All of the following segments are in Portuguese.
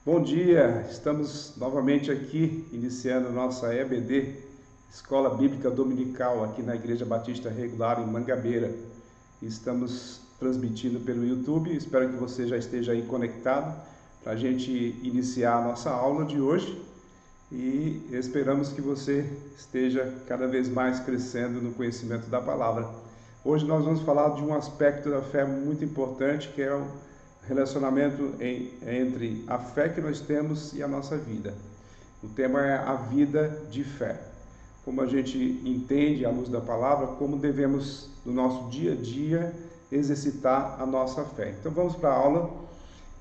Bom dia, estamos novamente aqui iniciando nossa EBD, Escola Bíblica Dominical, aqui na Igreja Batista Regular em Mangabeira. Estamos transmitindo pelo YouTube, espero que você já esteja aí conectado para a gente iniciar a nossa aula de hoje e esperamos que você esteja cada vez mais crescendo no conhecimento da palavra. Hoje nós vamos falar de um aspecto da fé muito importante, que é o relacionamento entre a fé que nós temos e a nossa vida. O tema é a vida de fé. Como a gente entende à luz da palavra, como devemos, no nosso dia a dia, exercitar a nossa fé. Então vamos para a aula,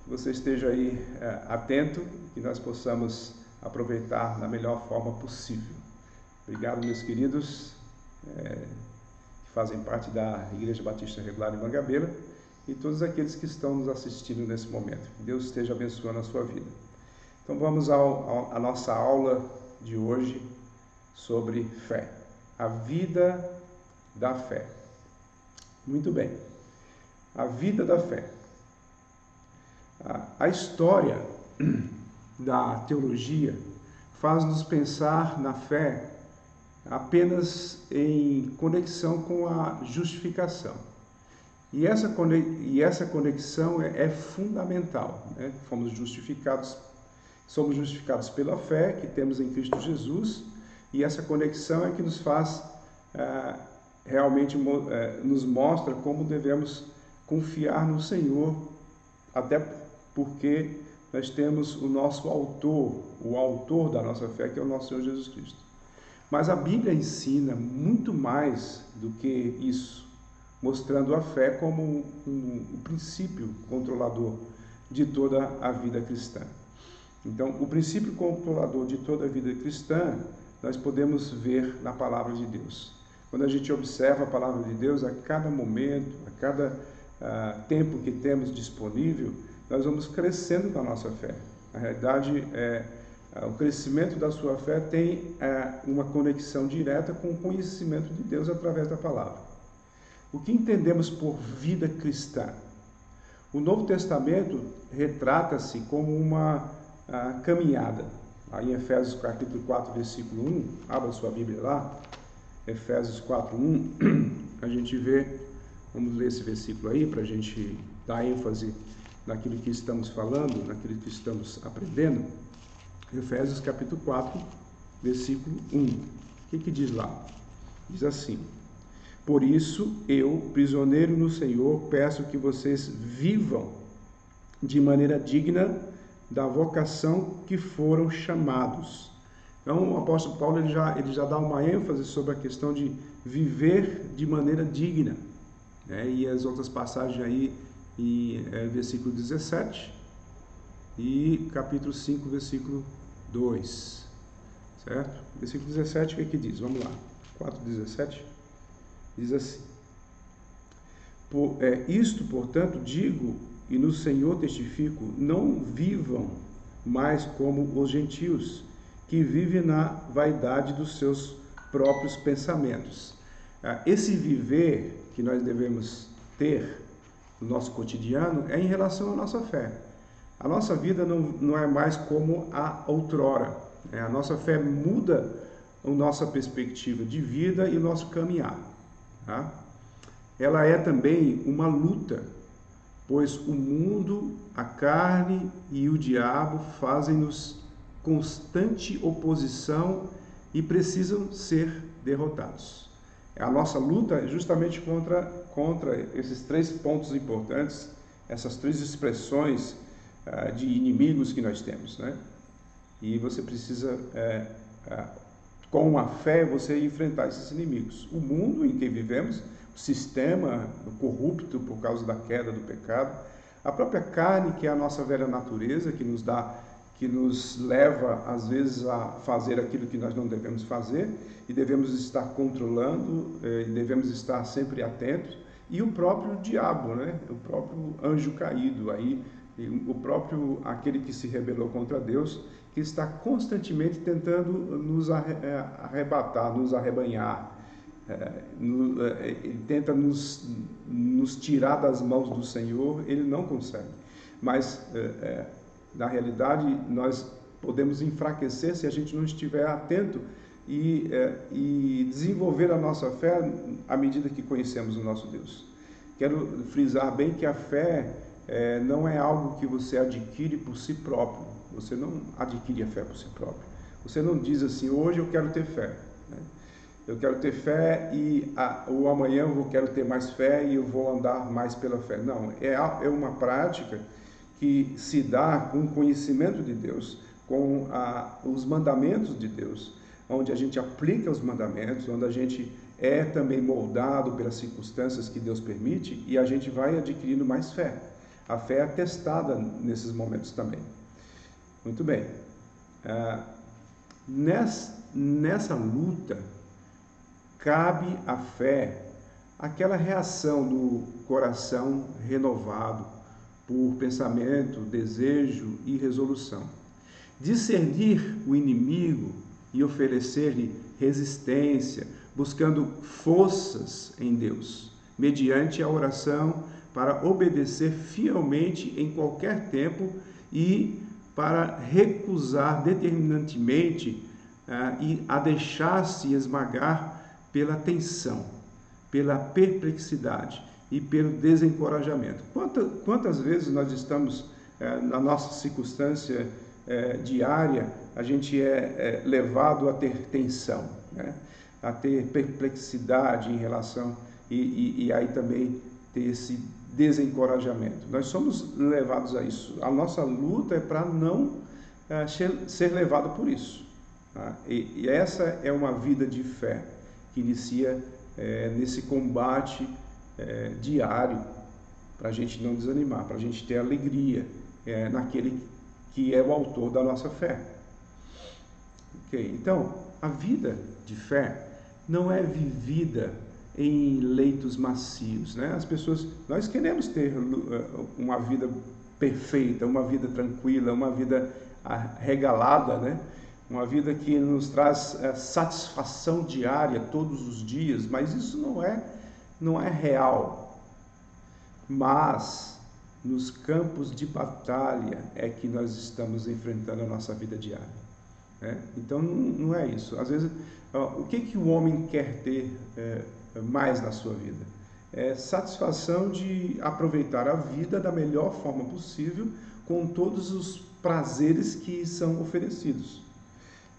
que você esteja aí atento e nós possamos aproveitar da melhor forma possível. Obrigado, meus queridos, que fazem parte da Igreja Batista Regular em Mangabeira, e todos aqueles que estão nos assistindo nesse momento. Que Deus esteja abençoando a sua vida. Então vamos à nossa aula de hoje sobre fé. A vida da fé. Muito bem. A vida da fé. A história da teologia faz-nos pensar na fé apenas em conexão com a justificação. E essa conexão é fundamental, né? Somos justificados pela fé que temos em Cristo Jesus, e essa conexão é que nos faz, realmente nos mostra como devemos confiar no Senhor, até porque nós temos o nosso autor, o autor da nossa fé, que é o nosso Senhor Jesus Cristo. Mas a Bíblia ensina muito mais do que isso, mostrando a fé como um princípio controlador de toda a vida cristã. Então, o princípio controlador de toda a vida cristã, nós podemos ver na palavra de Deus. Quando a gente observa a palavra de Deus, a cada momento, a cada tempo que temos disponível, nós vamos crescendo na nossa fé. Na realidade, o crescimento da sua fé tem uma conexão direta com o conhecimento de Deus através da palavra. O que entendemos por vida cristã? O Novo Testamento retrata-se como uma caminhada. Aí em Efésios capítulo 4, versículo 1, abra sua Bíblia lá, Efésios 4, 1, a gente vê, vamos ler esse versículo aí para a gente dar ênfase naquilo que estamos falando, naquilo que estamos aprendendo. Efésios capítulo 4, versículo 1. O que diz lá? Diz assim: por isso, eu, prisioneiro no Senhor, peço que vocês vivam de maneira digna da vocação que foram chamados. Então, o apóstolo Paulo ele já dá uma ênfase sobre a questão de viver de maneira digna, né? E as outras passagens aí, versículo 17 e capítulo 5, versículo 2, certo? Versículo 17, o que diz? Vamos lá, 4:17. Diz assim: isto, portanto, digo e no Senhor testifico, não vivam mais como os gentios, que vivem na vaidade dos seus próprios pensamentos. Esse viver que nós devemos ter no nosso cotidiano é em relação à nossa fé. A nossa vida não é mais como a outrora. A nossa fé muda a nossa perspectiva de vida e o nosso caminhar. Tá? Ela é também uma luta, pois o mundo, a carne e o diabo fazem-nos constante oposição e precisam ser derrotados. A nossa luta é justamente contra esses três pontos importantes, essas três expressões de inimigos que nós temos, né? E você precisa com a fé, você enfrentar esses inimigos. O mundo em que vivemos, o sistema corrupto por causa da queda do pecado, a própria carne, que é a nossa velha natureza, que nos leva, às vezes, a fazer aquilo que nós não devemos fazer, e devemos estar controlando, e devemos estar sempre atentos, e o próprio diabo, né? O próprio anjo caído, aí, o próprio, aquele que se rebelou contra Deus, que está constantemente tentando nos arrebatar, nos arrebanhar, ele tenta nos tirar das mãos do Senhor, ele não consegue. Mas Na realidade, nós podemos enfraquecer se a gente não estiver atento e desenvolver a nossa fé à medida que conhecemos o nosso Deus. Quero frisar bem que a fé não é algo que você adquire por si próprio. Você não adquire a fé por si próprio. Você não diz assim, hoje eu quero ter fé, né? Eu quero ter fé ou amanhã eu quero ter mais fé e eu vou andar mais pela fé. Não, é uma prática que se dá com o conhecimento de Deus, com os mandamentos de Deus, onde a gente aplica os mandamentos, onde a gente é também moldado pelas circunstâncias que Deus permite e a gente vai adquirindo mais fé. A fé é testada nesses momentos também. Muito bem. Nessa luta, cabe à fé aquela reação do coração renovado por pensamento, desejo e resolução. Discernir o inimigo e oferecer-lhe resistência, buscando forças em Deus, mediante a oração, para obedecer fielmente em qualquer tempo e para recusar determinantemente e a deixar-se esmagar pela tensão, pela perplexidade e pelo desencorajamento. Quantas vezes nós estamos, na nossa circunstância diária, a gente é levado a ter tensão, né? A ter perplexidade em relação, e aí também ter esse desencorajamento. Nós somos levados a isso. A nossa luta é para não ser levado por isso. Tá? E essa é uma vida de fé que inicia nesse combate diário, para a gente não desanimar, para a gente ter alegria naquele que é o autor da nossa fé. Okay? Então, a vida de fé não é vivida em leitos macios, né? As pessoas, nós queremos ter uma vida perfeita, uma vida tranquila, uma vida regalada, né? Uma vida que nos traz satisfação diária todos os dias, mas isso não é real. Mas nos campos de batalha é que nós estamos enfrentando a nossa vida diária, né? Então não é isso. Às vezes, o que o homem quer ter mais na sua vida? É satisfação de aproveitar a vida da melhor forma possível, com todos os prazeres que são oferecidos.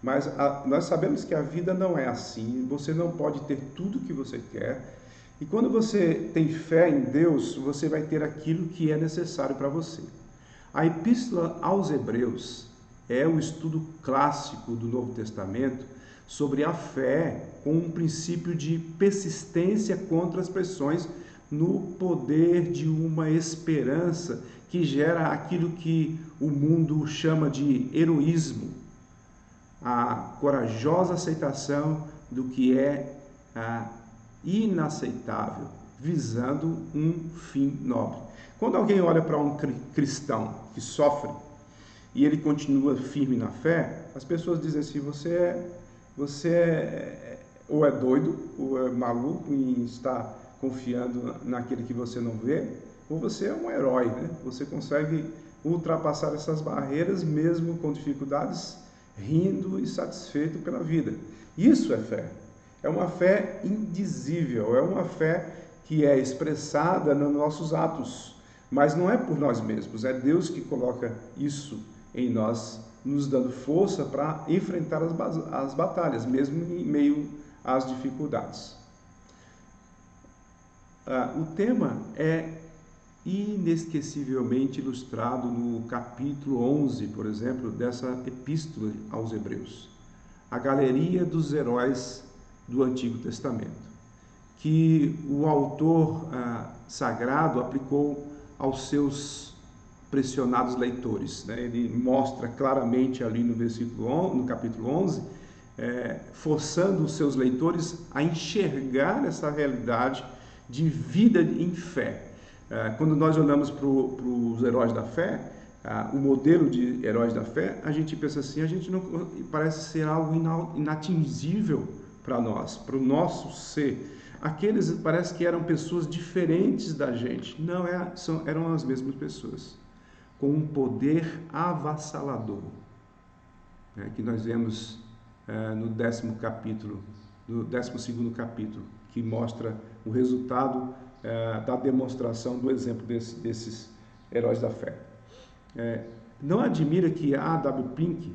Mas nós sabemos que a vida não é assim. Você não pode ter tudo o que você quer. E quando você tem fé em Deus, você vai ter aquilo que é necessário para você. A Epístola aos Hebreus é o estudo clássico do Novo Testamento sobre a fé, com um princípio de persistência contra as pressões, no poder de uma esperança que gera aquilo que o mundo chama de heroísmo, a corajosa aceitação do que é inaceitável, visando um fim nobre. Quando alguém olha para um cristão que sofre e ele continua firme na fé, as pessoas dizem assim, você ou é doido, ou é maluco em estar confiando naquele que você não vê, ou você é um herói, né? Você consegue ultrapassar essas barreiras mesmo com dificuldades, rindo e satisfeito pela vida. Isso é fé. É uma fé indizível, é uma fé que é expressada nos nossos atos, mas não é por nós mesmos, é Deus que coloca isso em nós, nos dando força para enfrentar as batalhas, mesmo em meio às dificuldades. O tema é inesquecivelmente ilustrado no capítulo 11, por exemplo, dessa epístola aos Hebreus. A galeria dos heróis do Antigo Testamento, que o autor sagrado aplicou aos seus pressionados leitores, né? Ele mostra claramente ali no capítulo 11, forçando os seus leitores a enxergar essa realidade de vida em fé. Quando nós olhamos para os heróis da fé, o modelo de heróis da fé, a gente pensa assim, a gente não parece ser algo inatingível para nós, para o nosso ser. Aqueles parece que eram pessoas diferentes da gente. Não, eram as mesmas pessoas. com um poder avassalador, que nós vemos no 10º capítulo, no 12º capítulo, que mostra o resultado da demonstração do exemplo desses heróis da fé. Não admira que A.W. Pink,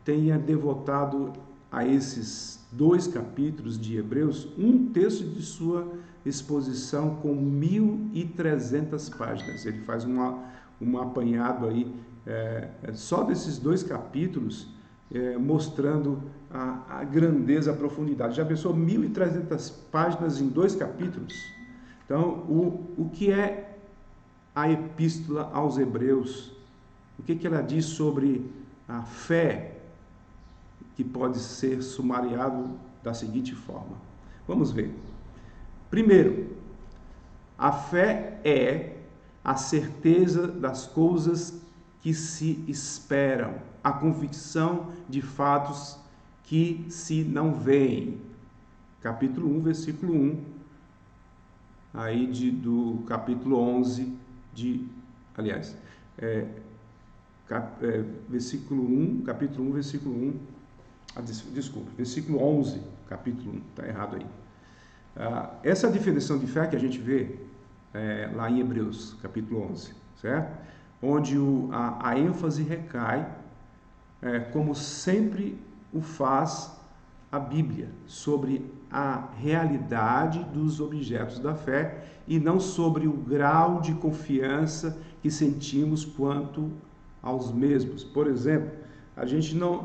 tenha devotado a esses 2 capítulos de Hebreus 1/3 de sua exposição com 1.300 páginas. Ele faz um apanhado aí só desses 2 capítulos, mostrando a grandeza, a profundidade. Já pensou 1.300 páginas em 2 capítulos? Então, o que é a Epístola aos Hebreus? O que ela diz sobre a fé, que pode ser sumariado da seguinte forma? Vamos ver. Primeiro, a fé é a certeza das coisas que se esperam, a convicção de fatos que se não veem. Capítulo 1, versículo 1, aí do capítulo 11 versículo 1, capítulo 1, versículo 1, versículo 11, capítulo 1, está errado aí. Essa definição de fé que a gente vê lá em Hebreus, capítulo 11, certo? Onde a ênfase recai, como sempre o faz a Bíblia, sobre a realidade dos objetos da fé e não sobre o grau de confiança que sentimos quanto aos mesmos. Por exemplo, a gente não,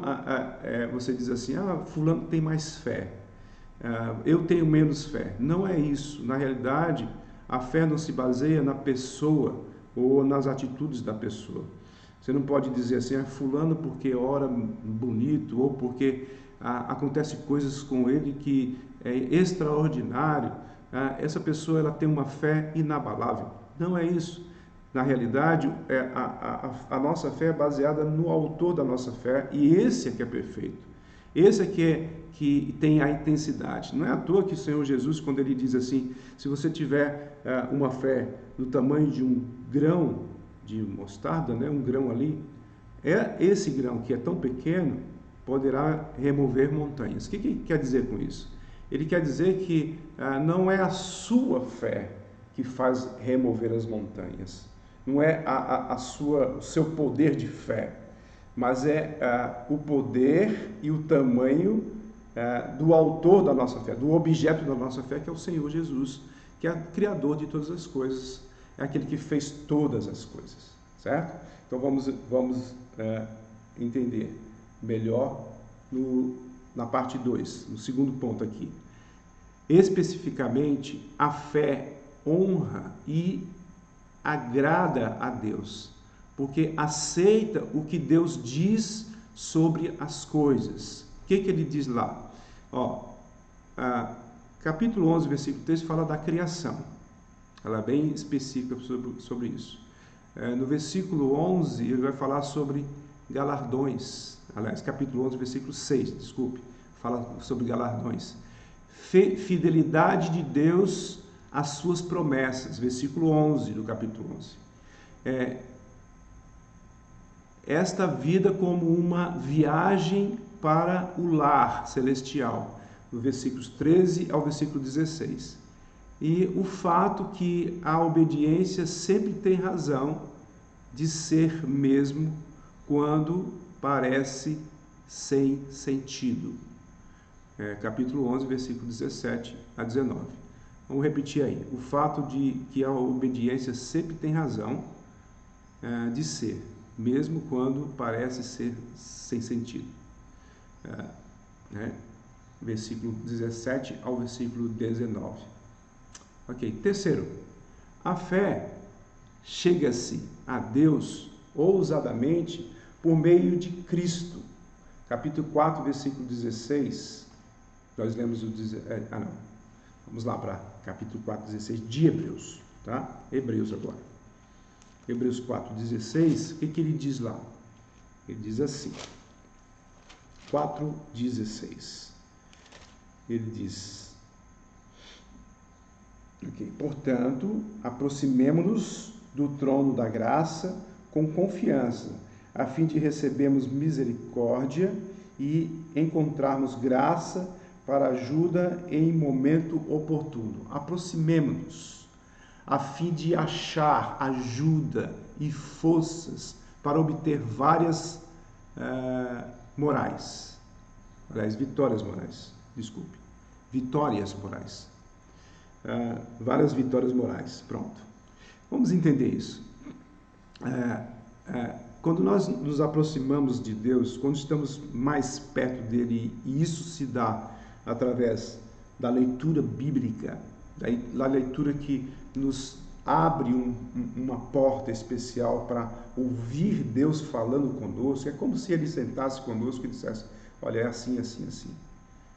você diz assim, fulano tem mais fé, eu tenho menos fé. Não é isso. Na realidade, a fé não se baseia na pessoa ou nas atitudes da pessoa. Você não pode dizer assim, fulano porque ora bonito ou porque acontece coisas com ele que é extraordinário. Essa pessoa ela tem uma fé inabalável. Não é isso. Na realidade, a nossa fé é baseada no autor da nossa fé, e esse é que é perfeito. Esse é que tem a intensidade. Não é à toa que o Senhor Jesus, quando ele diz assim, se você tiver uma fé do tamanho de um grão de mostarda, um grão ali, esse grão que é tão pequeno, poderá remover montanhas. O que quer dizer com isso? Ele quer dizer que não é a sua fé que faz remover as montanhas, não é o seu poder de fé, mas é o poder e o tamanho do autor da nossa fé, do objeto da nossa fé, que é o Senhor Jesus, que é o Criador de todas as coisas, é aquele que fez todas as coisas, certo? Então vamos entender melhor na parte 2, no segundo ponto aqui. Especificamente, a fé honra e agrada a Deus, porque aceita o que Deus diz sobre as coisas. O que ele diz lá? Capítulo 11, versículo 3 fala da criação. Ela é bem específica sobre isso. No versículo 11, ele vai falar sobre galardões. Aliás, capítulo 11, versículo 6, desculpe, fala sobre galardões. Fidelidade de Deus às suas promessas, versículo 11 do capítulo 11. Esta vida como uma viagem para o lar celestial, do versículos 13 ao versículo 16. E o fato que a obediência sempre tem razão de ser mesmo quando parece sem sentido. Capítulo 11, versículo 17 a 19. Vamos repetir aí. O fato de que a obediência sempre tem razão de ser, mesmo quando parece ser sem sentido. Versículo 17 ao versículo 19. Ok. Terceiro, a fé chega-se a Deus ousadamente por meio de Cristo. Capítulo 4, versículo 16. Nós lemos Vamos lá para capítulo 4, 16 de Hebreus, tá? Hebreus agora. Hebreus 4, 16, o que ele diz lá? Ele diz assim, 4, 16. Ele diz, portanto, aproximemo-nos do trono da graça com confiança, a fim de recebermos misericórdia e encontrarmos graça para ajuda em momento oportuno. Aproximemo-nos, a fim de achar ajuda e forças para obter várias vitórias morais. Vitórias morais. Várias vitórias morais. Pronto. Vamos entender isso. Quando nós nos aproximamos de Deus, quando estamos mais perto dele, e isso se dá através da leitura bíblica, da leitura que nos abre uma porta especial para ouvir Deus falando conosco, é como se ele sentasse conosco e dissesse: olha, é assim, assim, assim.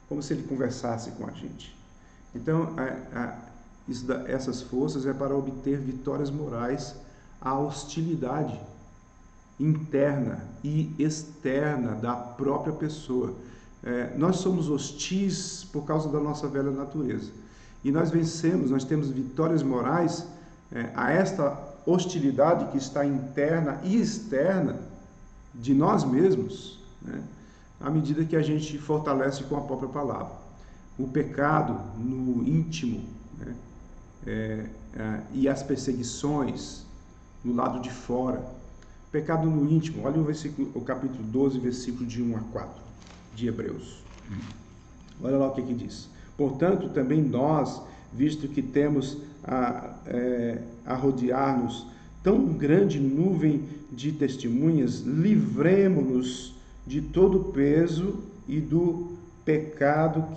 Como se ele conversasse com a gente. Então, essas forças é para obter vitórias morais à hostilidade interna e externa da própria pessoa. Nós somos hostis por causa da nossa velha natureza. E nós vencemos, nós temos vitórias morais a esta hostilidade que está interna e externa de nós mesmos, né? À medida que a gente fortalece com a própria palavra. O pecado no íntimo, né? E as perseguições no lado de fora. Pecado no íntimo, olha o capítulo 12, versículo de 1 a 4 de Hebreus. Olha lá o que diz. Portanto, também nós, visto que temos a rodear-nos tão grande nuvem de testemunhas, livremo-nos de todo o peso e do pecado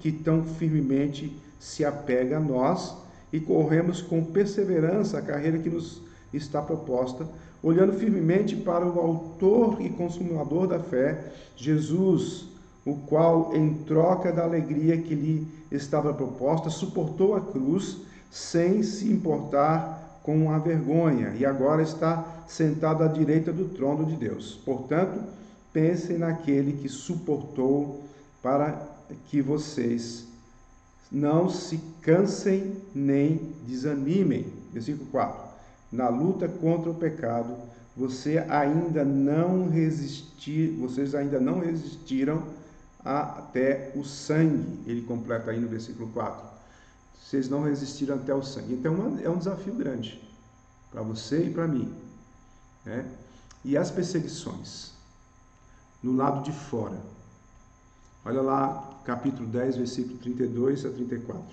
que tão firmemente se apega a nós, e corremos com perseverança a carreira que nos está proposta, olhando firmemente para o autor e consumador da fé, Jesus, o qual, em troca da alegria que lhe estava proposta, suportou a cruz sem se importar com a vergonha, e agora está sentado à direita do trono de Deus. Portanto, pensem naquele que suportou, para que vocês não se cansem nem desanimem. Versículo 4. Na luta contra o pecado, vocês ainda não resistiram até o sangue. Ele completa aí no versículo 4. Vocês não resistiram até o sangue. Então é um desafio grande para você e para mim, né? E as perseguições no lado de fora. Olha lá, capítulo 10, versículo 32 a 34.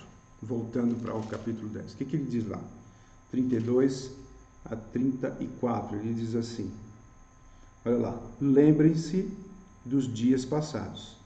Voltando para o capítulo 10. O que ele diz lá? 32 a 34. Ele diz assim: olha lá. Lembrem-se dos dias passados,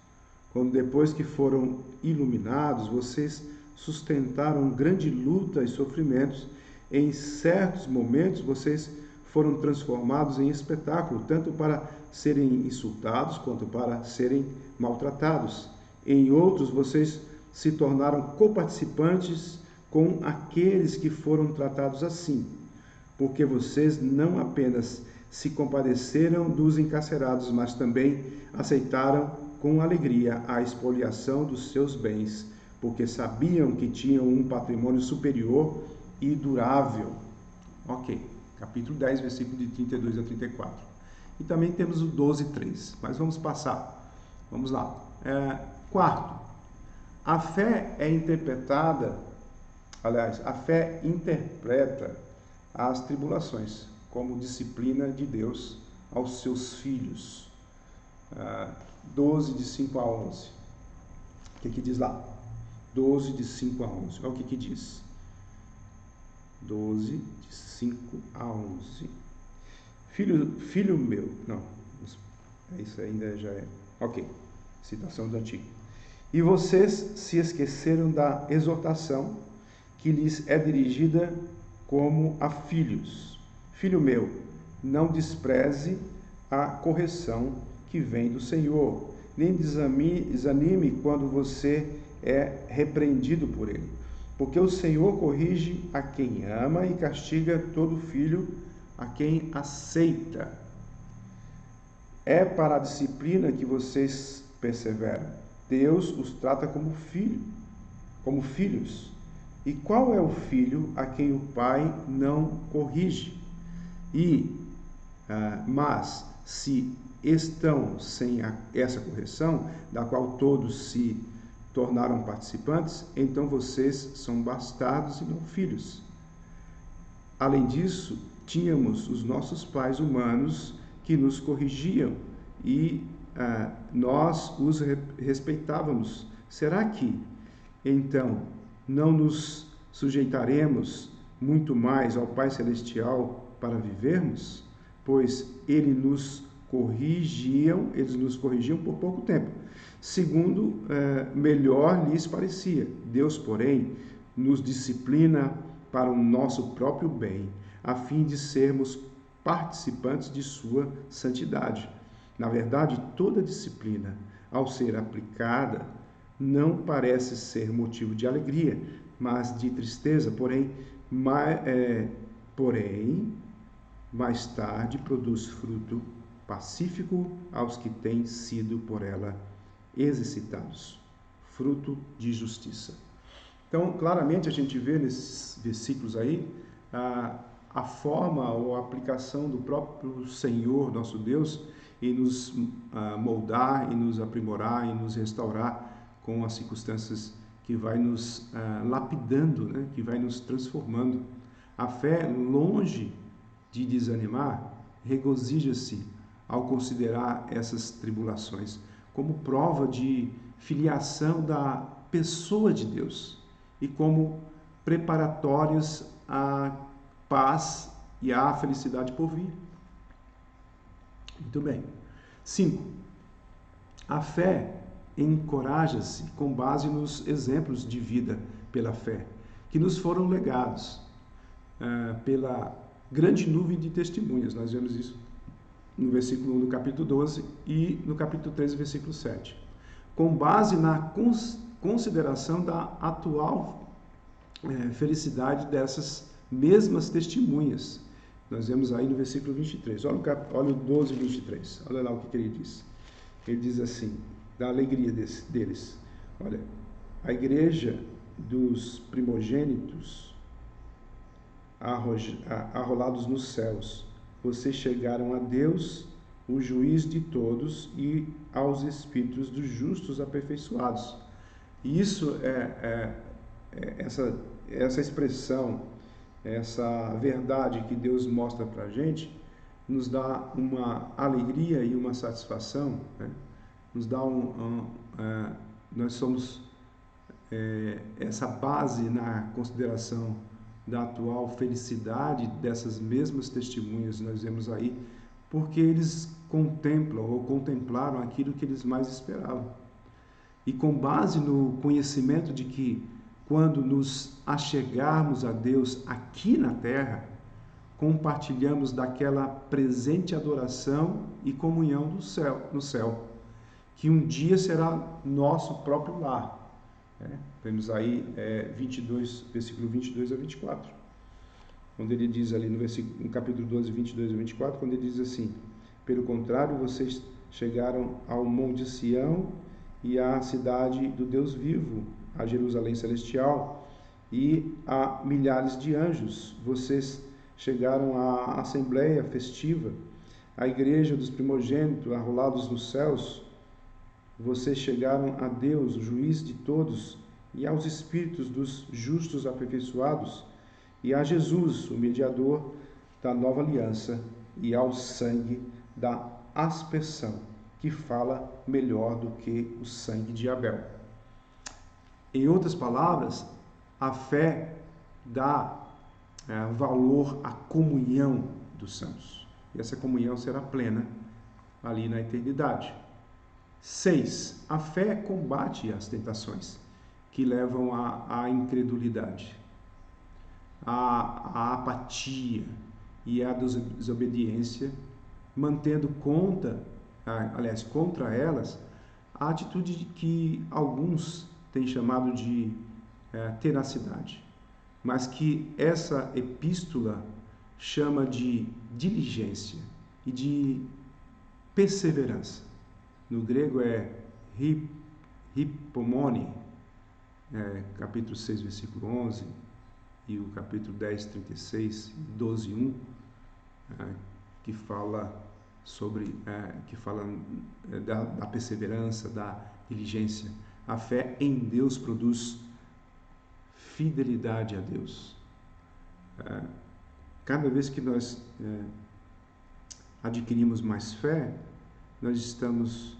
quando depois que foram iluminados, vocês sustentaram grande luta e sofrimentos. Em certos momentos, vocês foram transformados em espetáculo, tanto para serem insultados quanto para serem maltratados. Em outros, vocês se tornaram coparticipantes com aqueles que foram tratados assim, porque vocês não apenas se compadeceram dos encarcerados, mas também aceitaram com alegria a expoliação dos seus bens, porque sabiam que tinham um patrimônio superior e durável. Ok, capítulo 10, versículo de 32 a 34. E também temos o 12:3, mas vamos passar. Vamos lá. Quarto, a fé é interpretada, aliás, a fé interpreta as tribulações como disciplina de Deus aos seus filhos. 12, de 5 a 11. O que diz lá? 12, de 5 a 11. Olha o que diz. 12, de 5 a 11. Filho meu. Não, isso ainda já é. Ok, citação do Antigo. E vocês se esqueceram da exortação que lhes é dirigida como a filhos. Filho meu, não despreze a correção que vem do Senhor, nem desanime quando você é repreendido por ele. Porque o Senhor corrige a quem ama e castiga todo filho a quem aceita. É para a disciplina que vocês perseveram. Deus os trata como filhos. E qual é o filho a quem o pai não corrige? E Mas, se estão sem essa correção, da qual todos se tornaram participantes, então vocês são bastardos e não filhos. Além disso, tínhamos os nossos pais humanos que nos corrigiam e nós os respeitávamos. Será que, então, não nos sujeitaremos muito mais ao Pai Celestial para vivermos? Pois eles nos corrigiam por pouco tempo, segundo melhor lhes parecia. Deus, porém, nos disciplina para o nosso próprio bem, a fim de sermos participantes de sua santidade. Na verdade, toda disciplina, ao ser aplicada, não parece ser motivo de alegria, mas de tristeza, porém, mais tarde produz fruto pacífico aos que têm sido por ela exercitados, fruto de justiça. Então, claramente a gente vê nesses versículos aí a forma ou a aplicação do próprio Senhor, nosso Deus, em nos moldar, em nos aprimorar, em nos restaurar com as circunstâncias que vai nos lapidando, né? Que vai nos transformando. A fé, longe de desanimar, regozija-se ao considerar essas tribulações como prova de filiação da pessoa de Deus e como preparatórios à paz e à felicidade por vir. Muito bem. 5. A fé encoraja-se com base nos exemplos de vida pela fé, que nos foram legados pela grande nuvem de testemunhas. Nós vemos isso no versículo 1 do capítulo 12 e no capítulo 13, versículo 7. Com base na consideração da atual felicidade dessas mesmas testemunhas. Nós vemos aí no versículo 23. Olha o 12, 23. Olha lá o que ele diz. Ele diz assim, da alegria deles. Olha, a igreja dos primogênitos arrolados nos céus. Vocês chegaram a Deus, o juiz de todos, e aos espíritos dos justos aperfeiçoados. E isso essa expressão, essa verdade que Deus mostra para a gente, nos dá uma alegria e uma satisfação, né? Nos dá nós somos essa base na consideração da atual felicidade dessas mesmas testemunhas nós vemos aí, porque eles contemplam ou contemplaram aquilo que eles mais esperavam. E com base no conhecimento de que quando nos achegarmos a Deus aqui na terra, compartilhamos daquela presente adoração e comunhão no céu, que um dia será nosso próprio lar. Temos aí 22, versículo 22 a 24, quando ele diz ali no capítulo 12, 22 a 24, quando ele diz assim: pelo contrário, vocês chegaram ao Monte Sião e à cidade do Deus vivo, a Jerusalém celestial e a milhares de anjos. Vocês chegaram à assembleia festiva, à igreja dos primogênitos arrolados nos céus. Vocês chegaram a Deus, o juiz de todos, e aos espíritos dos justos aperfeiçoados, e a Jesus, o mediador da nova aliança, e ao sangue da aspersão, que fala melhor do que o sangue de Abel. Em outras palavras, a fé dá valor à comunhão dos santos. E essa comunhão será plena ali na eternidade. 6. A fé combate as tentações que levam à incredulidade, à apatia e à desobediência, mantendo contra elas a atitude que alguns têm chamado de tenacidade, mas que essa epístola chama de diligência e de perseverança. No grego é hipomone, capítulo 6, versículo 11, e o capítulo 10, 36, 12, 1, que fala sobre, da perseverança, da diligência. A fé em Deus produz fidelidade a Deus. Cada vez que nós adquirimos mais fé, nós estamos,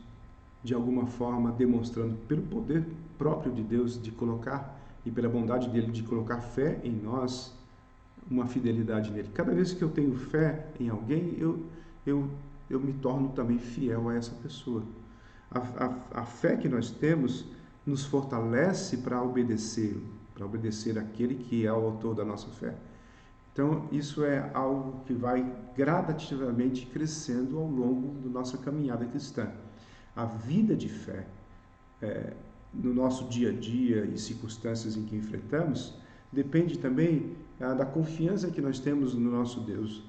de alguma forma, demonstrando, pelo poder próprio de Deus, de colocar, e pela bondade dele, de colocar fé em nós, uma fidelidade nele. Cada vez que eu tenho fé em alguém, eu me torno também fiel a essa pessoa. A fé que nós temos nos fortalece para obedecê-lo, para obedecer aquele que é o autor da nossa fé. Então, isso é algo que vai gradativamente crescendo ao longo da nossa caminhada cristã. A vida de fé, no nosso dia a dia e circunstâncias em que enfrentamos, depende também da confiança que nós temos no nosso Deus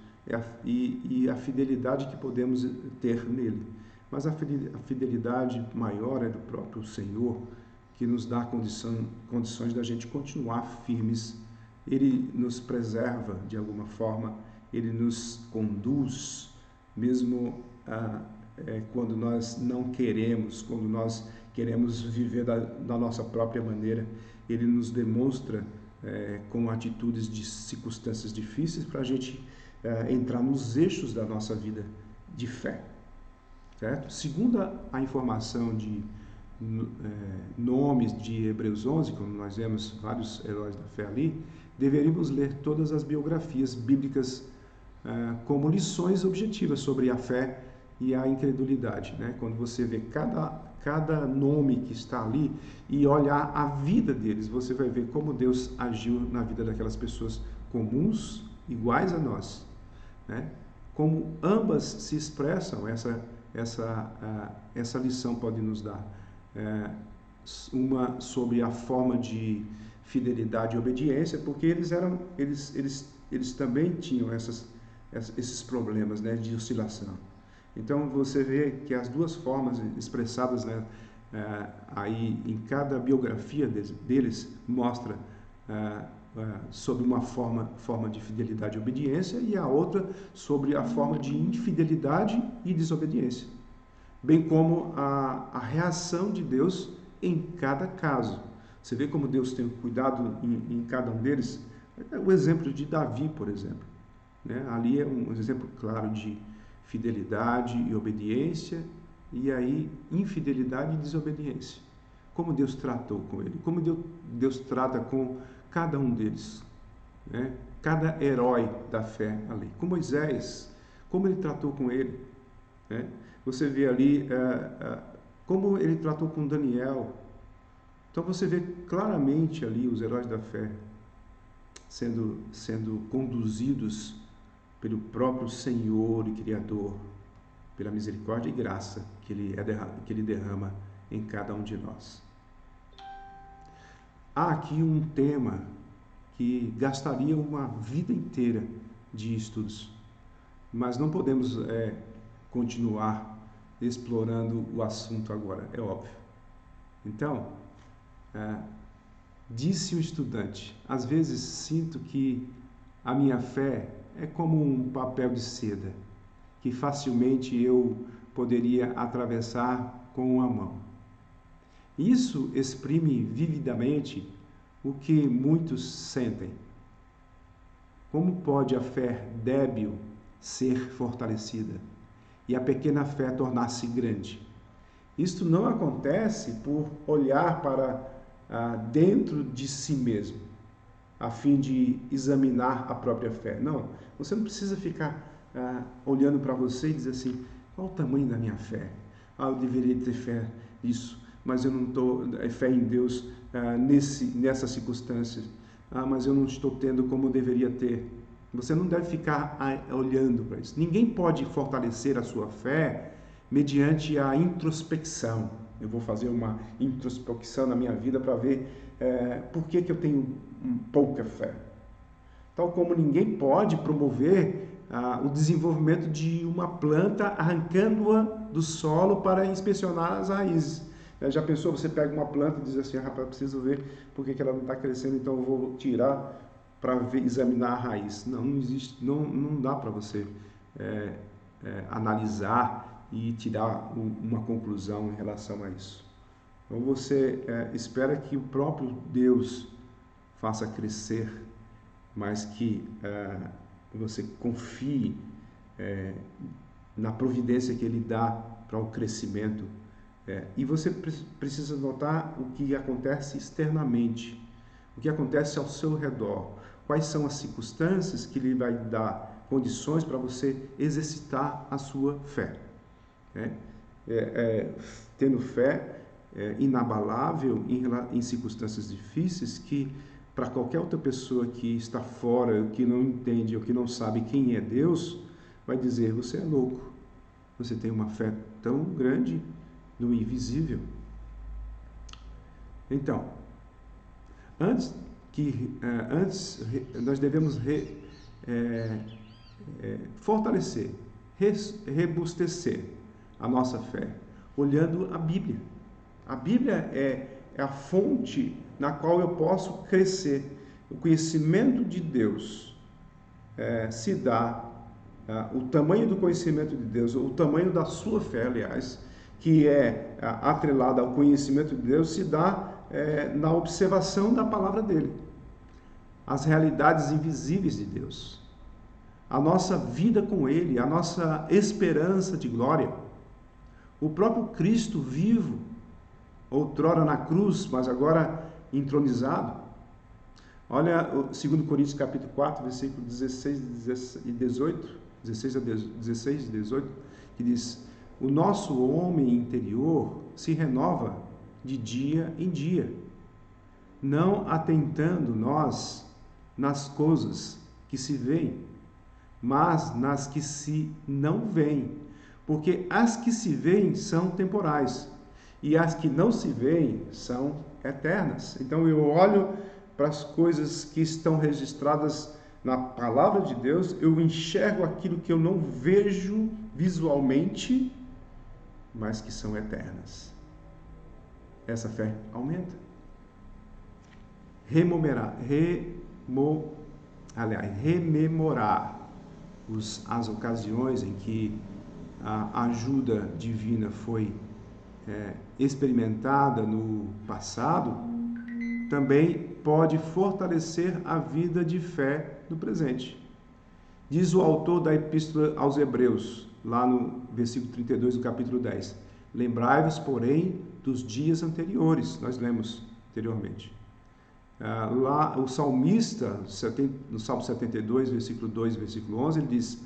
e a fidelidade que podemos ter nele. Mas a fidelidade maior é do próprio Senhor, que nos dá condições da gente continuar firmes. Ele nos preserva de alguma forma, ele nos conduz, mesmo quando nós não queremos, quando nós queremos viver da nossa própria maneira. Ele nos demonstra com atitudes de circunstâncias difíceis para a gente entrar nos eixos da nossa vida de fé. Certo? Segundo a informação de nomes de Hebreus 11, como nós vemos vários heróis da fé ali, deveríamos ler todas as biografias bíblicas como lições objetivas sobre a fé e a incredulidade, né? Quando você vê cada nome que está ali e olhar a vida deles, você vai ver como Deus agiu na vida daquelas pessoas comuns, iguais a nós, né? Como ambas se expressam, essa lição pode nos dar. Uma sobre a forma de fidelidade e obediência, porque eles também tinham esses problemas, né, de oscilação. Então você vê que as duas formas expressadas, né, aí em cada biografia deles mostra sobre uma forma de fidelidade e obediência, e a outra sobre a forma de infidelidade e desobediência, bem como a reação de Deus em cada caso. Você vê como Deus tem cuidado em cada um deles. O exemplo de Davi, por exemplo, né? Ali é um exemplo claro de fidelidade e obediência, e aí infidelidade e desobediência. Como Deus tratou com ele, como Deus trata com cada um deles, né? Cada herói da fé ali. Com Moisés, como ele tratou com ele, né? Você vê ali como ele tratou com Daniel. Então você vê claramente ali os heróis da fé sendo conduzidos pelo próprio Senhor e Criador, pela misericórdia e graça que Ele derrama em cada um de nós. Há aqui um tema que gastaria uma vida inteira de estudos, mas não podemos continuar explorando o assunto agora, é óbvio. Então, disse o estudante: às vezes sinto que a minha fé é como um papel de seda, que facilmente eu poderia atravessar com uma mão. Isso exprime vividamente o que muitos sentem. Como pode a fé débil ser fortalecida e a pequena fé tornar-se grande? Isto não acontece por olhar para dentro de si mesmo, a fim de examinar a própria fé. Não, você não precisa ficar olhando para você e dizer assim: qual o tamanho da minha fé? Eu deveria ter fé nisso, mas eu não estou, fé em Deus nessas circunstâncias. Mas eu não estou tendo como eu deveria ter. Você não deve ficar olhando para isso. Ninguém pode fortalecer a sua fé mediante a introspecção. Eu vou fazer uma introspecção na minha vida para ver por que eu tenho pouca fé. Tal como ninguém pode promover o desenvolvimento de uma planta arrancando-a do solo para inspecionar as raízes. Já pensou, você pega uma planta e diz assim: rapaz, preciso ver por que ela não está crescendo, então eu vou tirar para examinar a raiz. Não existe, não dá para você analisar e tirar uma conclusão em relação a isso. Então você espera que o próprio Deus faça crescer, mas que você confie na providência que Ele dá para o crescimento. E você precisa notar o que acontece externamente, o que acontece ao seu redor, quais são as circunstâncias que Ele vai dar condições para você exercitar a sua fé. Tendo fé inabalável em circunstâncias difíceis, que para qualquer outra pessoa que está fora, que não entende ou que não sabe quem é Deus, vai dizer: você é louco, você tem uma fé tão grande no invisível. Então, antes nós devemos fortalecer, rebustecer a nossa fé, olhando a Bíblia. A Bíblia é a fonte na qual eu posso crescer. O conhecimento de Deus se dá, o tamanho do conhecimento de Deus, o tamanho da sua fé, aliás, que é atrelada ao conhecimento de Deus, se dá na observação da palavra dele, as realidades invisíveis de Deus, a nossa vida com ele, a nossa esperança de glória, o próprio Cristo vivo, outrora na cruz, mas agora entronizado. Olha o 2 Coríntios capítulo 4, versículo 16 e 18, 16 e 18, que diz: o nosso homem interior se renova de dia em dia, não atentando nós nas coisas que se veem, mas nas que se não veem, porque as que se veem são temporais, e as que não se veem são eternas. Então eu olho para as coisas que estão registradas na palavra de Deus, eu enxergo aquilo que eu não vejo visualmente, mas que são eternas. Essa fé aumenta. Rememorar as ocasiões em que a ajuda divina foi experimentada no passado, também pode fortalecer a vida de fé no presente. Diz o autor da Epístola aos Hebreus, lá no versículo 32 do capítulo 10: lembrai-vos, porém, dos dias anteriores. Nós lemos anteriormente. Lá o salmista, no Salmo 72, versículo 2 e versículo 11, ele diz: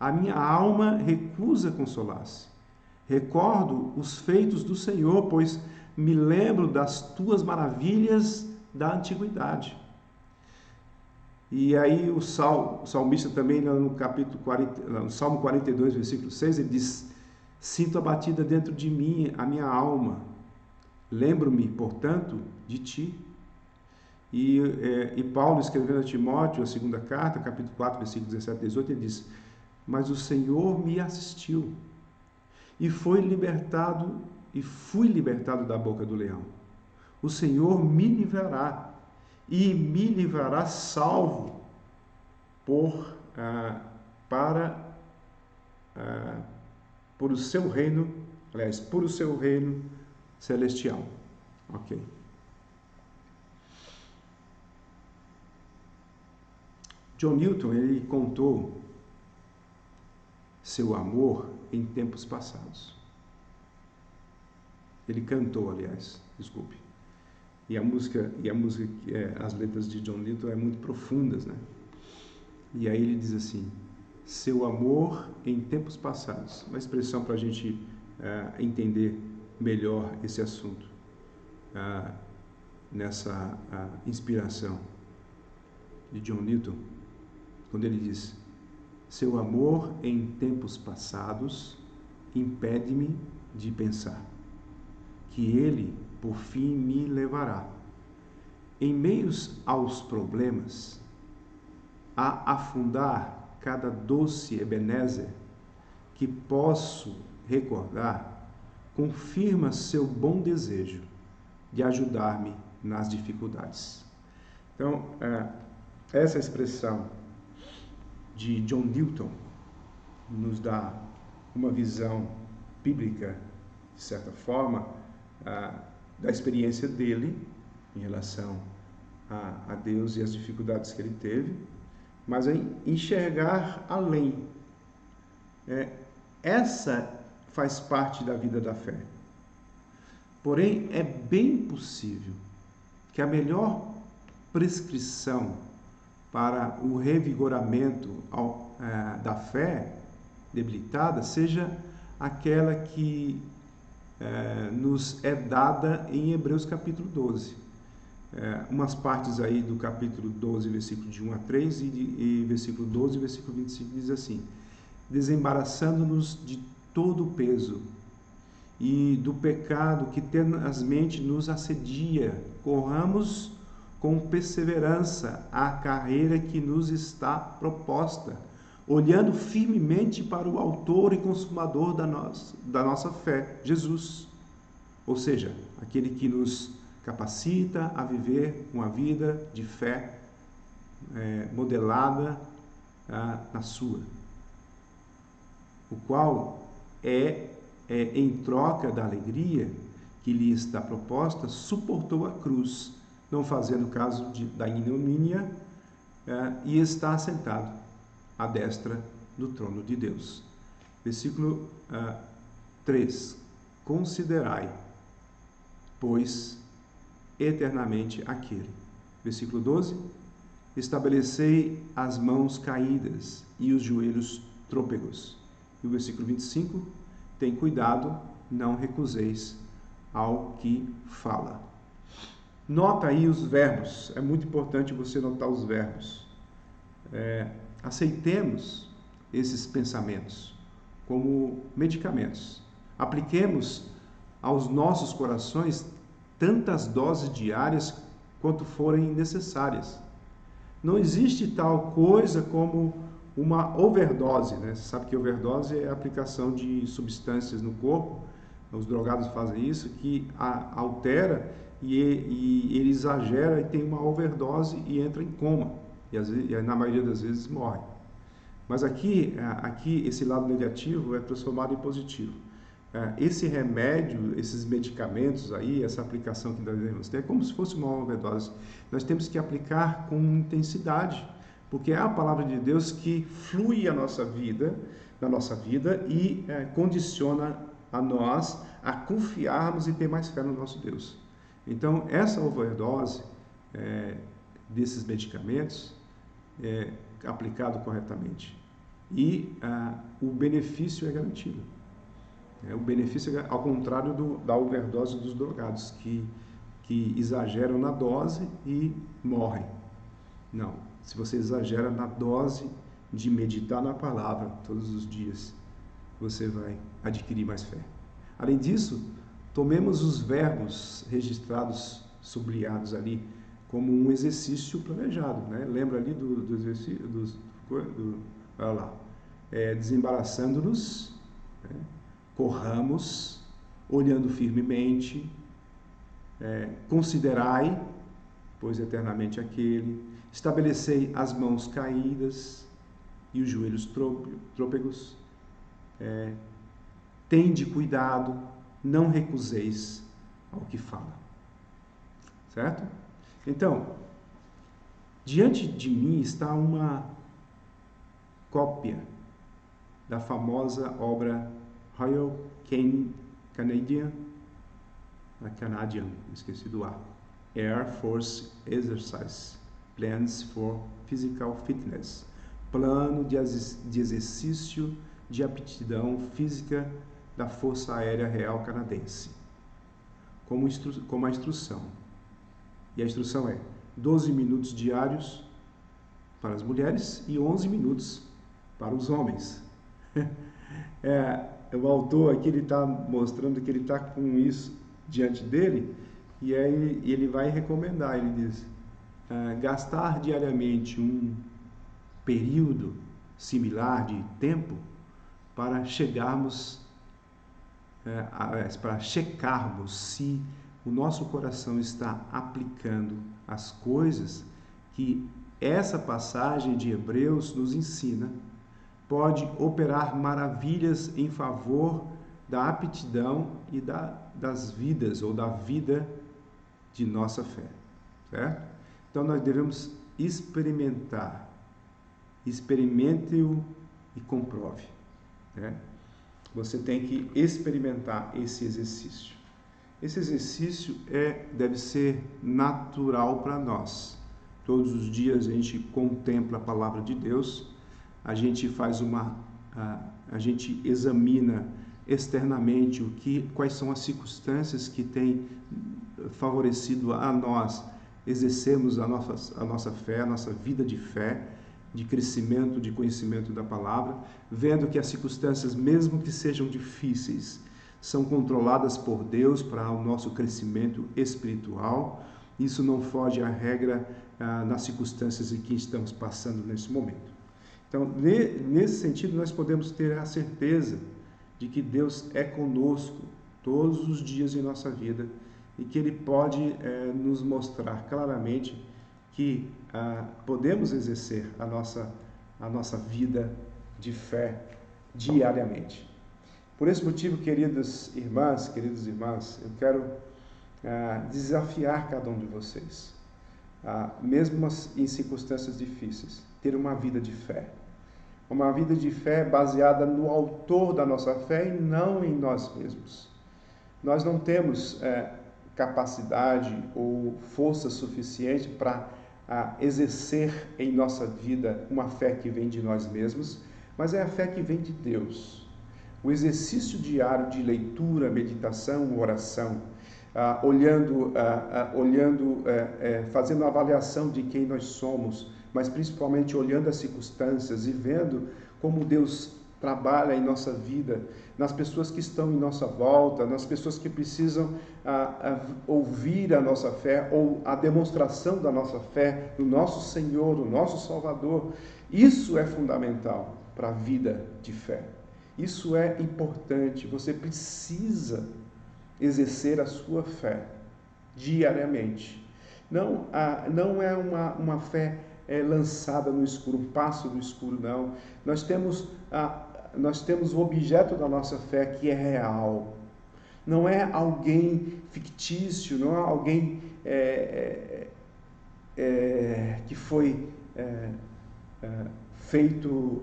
a minha alma recusa consolar-se. Recordo os feitos do Senhor, pois me lembro das tuas maravilhas da antiguidade. E aí o salmista também, no capítulo 40, no Salmo 42, versículo 6, ele diz: sinto abatida dentro de mim a minha alma, lembro-me, portanto, de ti. E Paulo, escrevendo a Timóteo, a segunda carta, capítulo 4, versículo 17 e 18, ele diz: mas o Senhor me assistiu, e fui libertado da boca do leão. O Senhor me livrará, e me livrará salvo por o seu reino, aliás, por o seu reino celestial. Ok. John Newton, ele contou seu amor em tempos passados. Ele cantou, aliás, desculpe. E a música, as letras de John Newton é muito profundas, né? E aí ele diz assim: seu amor em tempos passados. Uma expressão para a gente entender melhor esse assunto, nessa inspiração de John Newton, quando ele diz: seu amor em tempos passados impede-me de pensar que ele, por fim, me levará, em meios aos problemas, a afundar cada doce Ebenezer que posso recordar, confirma seu bom desejo de ajudar-me nas dificuldades. Então, essa expressão de John Newton nos dá uma visão bíblica, de certa forma, da experiência dele em relação a Deus e as dificuldades que ele teve, mas enxergar além. Essa faz parte da vida da fé. Porém, é bem possível que a melhor prescrição para o revigoramento da fé debilitada seja aquela que nos é dada em Hebreus capítulo 12. Umas partes aí do capítulo 12, versículo de 1 a 3 e versículo 12, versículo 25 diz assim: desembaraçando-nos de todo o peso e do pecado que tenazmente nos assedia, corramos com perseverança a carreira que nos está proposta, olhando firmemente para o autor e consumador da nossa fé, Jesus. Ou seja, aquele que nos capacita a viver uma vida de fé modelada na sua, o qual em troca da alegria que lhe está proposta, suportou a cruz, não fazendo caso da ignomínia, e está assentado à destra do trono de Deus. Versículo 3. Considerai, pois, eternamente aquele. Versículo 12. Estabelecei as mãos caídas e os joelhos trôpegos. E o versículo 25. Tem cuidado, não recuseis ao que fala. Nota aí os verbos. É muito importante você notar os verbos. Aceitemos esses pensamentos como medicamentos. Apliquemos aos nossos corações tantas doses diárias quanto forem necessárias. Não existe tal coisa como uma overdose, né? Você sabe que overdose é a aplicação de substâncias no corpo, os drogados fazem isso, que altera e ele exagera e tem uma overdose e entra em coma, e na maioria das vezes morre. Mas aqui esse lado negativo é transformado em positivo. Esse remédio, esses medicamentos aí, essa aplicação que nós devemos ter, é como se fosse uma overdose. Nós temos que aplicar com intensidade, porque é a palavra de Deus que flui na nossa vida e condiciona a nós a confiarmos e ter mais fé no nosso Deus. Então, essa overdose desses medicamentos é aplicado corretamente e o benefício é garantido. O benefício é ao contrário da overdose dos drogados, que exageram na dose e morrem. Não, se você exagera na dose de meditar na palavra todos os dias, você vai adquirir mais fé. Além disso, tomemos os verbos registrados, sublinhados ali, como um exercício planejado, né? Lembra ali do exercício, olha lá, desembaraçando-nos, né? Corramos, olhando firmemente, considerai, pois eternamente aquele, estabelecei as mãos caídas e os joelhos trôpegos, tende cuidado, não recuseis ao que fala. Certo? Então, diante de mim está uma cópia da famosa obra Royal Canadian, esqueci do A, Air Force Exercise, Plans for Physical Fitness, plano de exercício de aptidão física da Força Aérea Real Canadense, como a instrução. E a instrução é 12 minutos diários para as mulheres e 11 minutos para os homens. O autor aqui está mostrando que ele está com isso diante dele e aí ele vai recomendar, ele diz, gastar diariamente um período similar de tempo para checarmos se o nosso coração está aplicando as coisas que essa passagem de Hebreus nos ensina pode operar maravilhas em favor da aptidão e das vidas, ou da vida de nossa fé, certo? Então nós devemos experimentar. Experimente-o e comprove, né? Você tem que experimentar esse exercício. Esse exercício deve ser natural para nós. Todos os dias a gente contempla a palavra de Deus, a gente a gente examina externamente quais são as circunstâncias que têm favorecido a nós exercermos a nossa fé, a nossa vida de fé, de crescimento, de conhecimento da palavra, vendo que as circunstâncias, mesmo que sejam difíceis, são controladas por Deus para o nosso crescimento espiritual. Isso não foge à regra nas circunstâncias em que estamos passando nesse momento. Então, nesse sentido, nós podemos ter a certeza de que Deus é conosco todos os dias em nossa vida e que Ele pode nos mostrar claramente que podemos exercer a nossa vida de fé diariamente. Por esse motivo, queridas irmãs, queridos irmãos, eu quero desafiar cada um de vocês, mesmo em circunstâncias difíceis, ter uma vida de fé. Uma vida de fé baseada no autor da nossa fé e não em nós mesmos. Nós não temos capacidade ou força suficiente para exercer em nossa vida uma fé que vem de nós mesmos, mas é a fé que vem de Deus. O exercício diário de leitura, meditação, oração, fazendo a avaliação de quem nós somos, mas principalmente olhando as circunstâncias e vendo como Deus trabalha em nossa vida, nas pessoas que estão em nossa volta, nas pessoas que precisam ouvir a nossa fé ou a demonstração da nossa fé no nosso Senhor, no nosso Salvador. Isso é fundamental para a vida de fé. Isso é importante. Você precisa exercer a sua fé diariamente. Não é uma fé lançada no escuro, um passo no escuro, não. Nós temos o objeto da nossa fé que é real. Não é alguém fictício, não é alguém que foi feito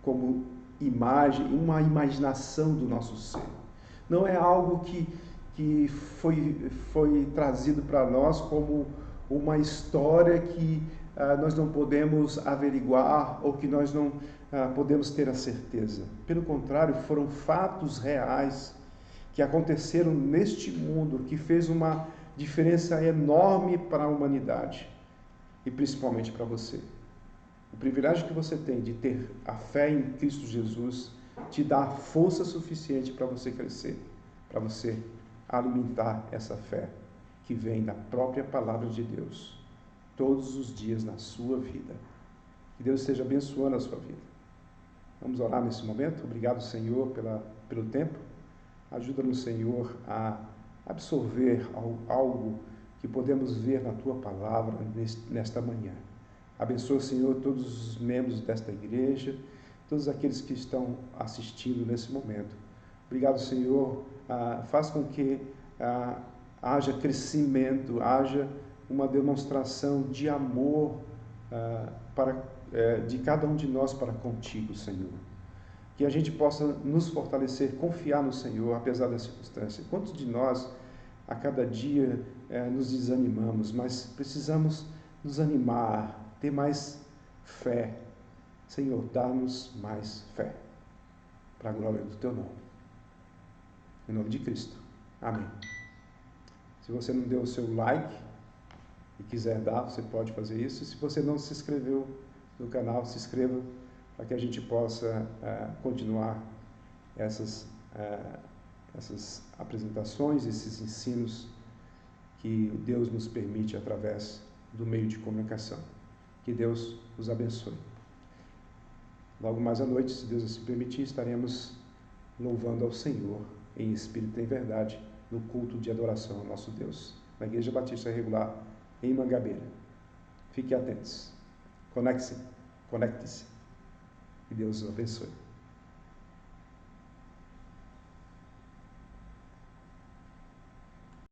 como imagem, uma imaginação do nosso ser. Não é algo que foi trazido para nós como uma história que nós não podemos averiguar ou que nós não podemos ter a certeza. Pelo contrário, foram fatos reais que aconteceram neste mundo, que fez uma diferença enorme para a humanidade e principalmente para você. O privilégio que você tem de ter a fé em Cristo Jesus te dá força suficiente para você crescer, para você alimentar essa fé que vem da própria palavra de Deus todos os dias na sua vida. Que Deus esteja abençoando a sua vida. Vamos orar nesse momento. Obrigado, Senhor, pelo tempo. Ajuda-nos, Senhor, a absorver algo que podemos ver na Tua palavra nesta manhã. Abençoa, Senhor, todos os membros desta igreja, todos aqueles que estão assistindo nesse momento. Obrigado, Senhor. Faz com que haja crescimento, haja uma demonstração de amor de cada um de nós para contigo, Senhor. Que a gente possa nos fortalecer, confiar no Senhor, apesar da circunstância. Quantos de nós, a cada dia, nos desanimamos, mas precisamos nos animar, ter mais fé. Senhor, dá-nos mais fé, para a glória do Teu nome. Em nome de Cristo. Amém. Se você não deu o seu like e quiser dar, você pode fazer isso. Se você não se inscreveu no canal, se inscreva para que a gente possa continuar essas apresentações, esses ensinos que Deus nos permite através do meio de comunicação. Que Deus os abençoe. Logo mais à noite, se Deus assim permitir, estaremos louvando ao Senhor em espírito e em verdade, no culto de adoração ao nosso Deus, na Igreja Batista Regular, em Mangabeira. Fiquem atentos. Conecte-se. Que Deus os abençoe.